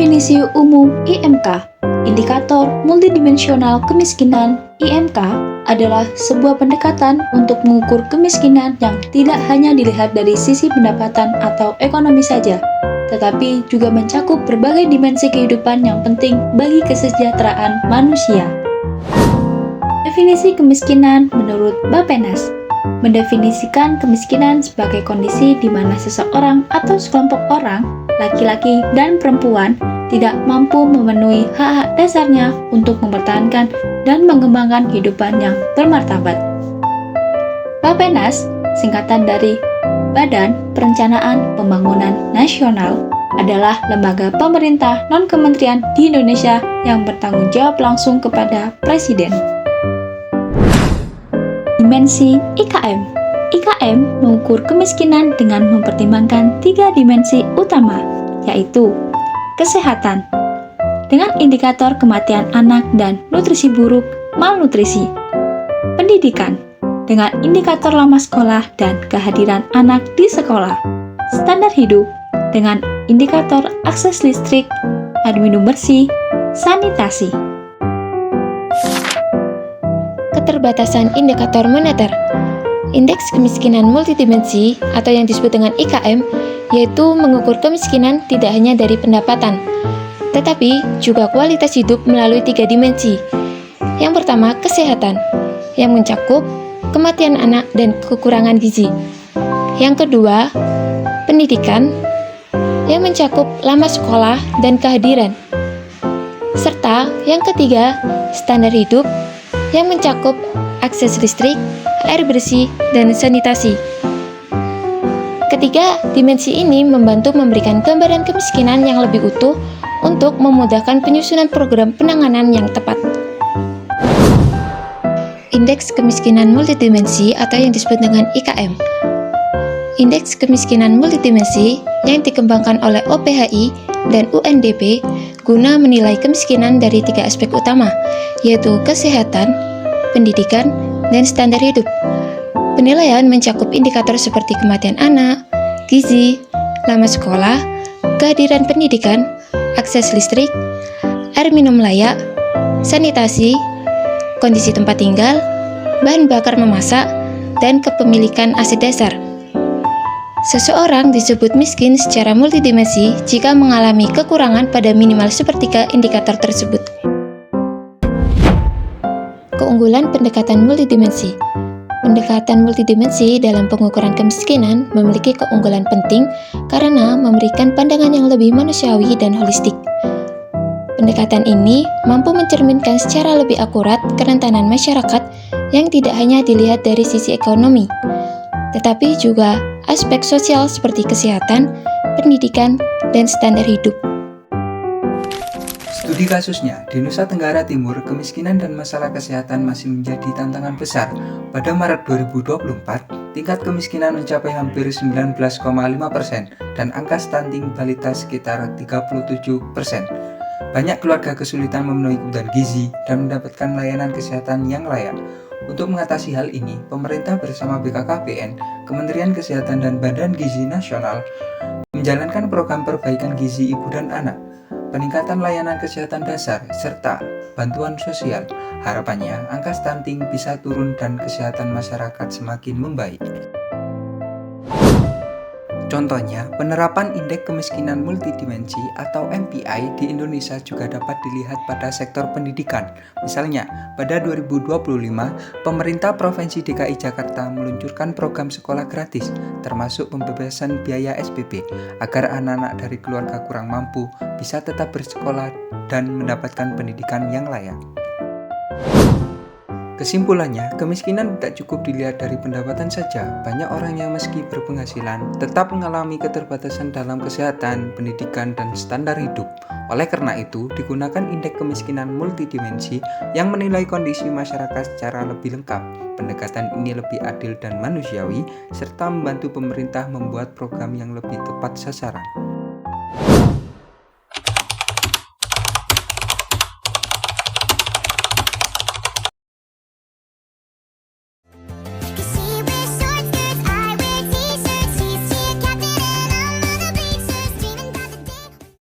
Definisi umum IMK. Indikator multidimensional kemiskinan IMK adalah sebuah pendekatan untuk mengukur kemiskinan yang tidak hanya dilihat dari sisi pendapatan atau ekonomi saja, tetapi juga mencakup berbagai dimensi kehidupan yang penting bagi kesejahteraan manusia. Definisi kemiskinan menurut Bappenas mendefinisikan kemiskinan sebagai kondisi di mana seseorang atau sekelompok orang, laki-laki dan perempuan, tidak mampu memenuhi hak-hak dasarnya untuk mempertahankan dan mengembangkan kehidupan yang bermartabat. Bappenas, singkatan dari Badan Perencanaan Pembangunan Nasional, adalah lembaga pemerintah non-kementerian di Indonesia yang bertanggung jawab langsung kepada Presiden. Dimensi IKM. IKM mengukur kemiskinan dengan mempertimbangkan 3 dimensi utama, yaitu kesehatan, dengan indikator kematian anak dan nutrisi buruk, malnutrisi. Pendidikan, dengan indikator lama sekolah dan kehadiran anak di sekolah. Standar hidup, dengan indikator akses listrik, air minum bersih, sanitasi. Keterbatasan indikator moneter. Indeks kemiskinan multidimensi atau yang disebut dengan IKM yaitu mengukur kemiskinan tidak hanya dari pendapatan, tetapi juga kualitas hidup melalui 3 dimensi. Yang pertama, kesehatan, yang mencakup kematian anak dan kekurangan gizi. Yang kedua, pendidikan, yang mencakup lama sekolah dan kehadiran. Serta yang ketiga, standar hidup, yang mencakup akses listrik, air bersih, dan sanitasi. Ketiga dimensi ini membantu memberikan gambaran kemiskinan yang lebih utuh untuk memudahkan penyusunan program penanganan yang tepat. Indeks kemiskinan multidimensi atau yang disebut dengan IKM. Indeks kemiskinan multidimensi yang dikembangkan oleh OPHI dan UNDP guna menilai kemiskinan dari 3 aspek utama, yaitu kesehatan, pendidikan, dan standar hidup. Penilaian mencakup indikator seperti kematian anak, gizi, lama sekolah, kehadiran pendidikan, akses listrik, air minum layak, sanitasi, kondisi tempat tinggal, bahan bakar memasak, dan kepemilikan aset dasar. Seseorang disebut miskin secara multidimensi jika mengalami kekurangan pada minimal sepertiga indikator tersebut. Keunggulan pendekatan multidimensi. Pendekatan multidimensi dalam pengukuran kemiskinan memiliki keunggulan penting karena memberikan pandangan yang lebih manusiawi dan holistik. Pendekatan ini mampu mencerminkan secara lebih akurat kerentanan masyarakat yang tidak hanya dilihat dari sisi ekonomi, tetapi juga aspek sosial seperti kesehatan, pendidikan, dan standar hidup. Studi kasusnya, di Nusa Tenggara Timur, kemiskinan dan masalah kesehatan masih menjadi tantangan besar. Pada Maret 2024, tingkat kemiskinan mencapai hampir 19,5% dan angka stunting balita sekitar 37%. Banyak keluarga kesulitan memenuhi kebutuhan gizi dan mendapatkan layanan kesehatan yang layak. Untuk mengatasi hal ini, pemerintah bersama BKKBN, Kementerian Kesehatan dan Badan Gizi Nasional menjalankan program perbaikan gizi ibu dan anak, peningkatan layanan kesehatan dasar, serta bantuan sosial. Harapannya, angka stunting bisa turun dan kesehatan masyarakat semakin membaik. Contohnya, penerapan Indeks Kemiskinan Multidimensi atau MPI di Indonesia juga dapat dilihat pada sektor pendidikan. Misalnya, pada 2025, pemerintah Provinsi DKI Jakarta meluncurkan program sekolah gratis, termasuk pembebasan biaya SPP, agar anak-anak dari keluarga kurang mampu bisa tetap bersekolah dan mendapatkan pendidikan yang layak. Kesimpulannya, kemiskinan tidak cukup dilihat dari pendapatan saja. Banyak orang yang meski berpenghasilan tetap mengalami keterbatasan dalam kesehatan, pendidikan, dan standar hidup. Oleh karena itu, digunakan indeks kemiskinan multidimensi yang menilai kondisi masyarakat secara lebih lengkap. Pendekatan ini lebih adil dan manusiawi, serta membantu pemerintah membuat program yang lebih tepat sasaran.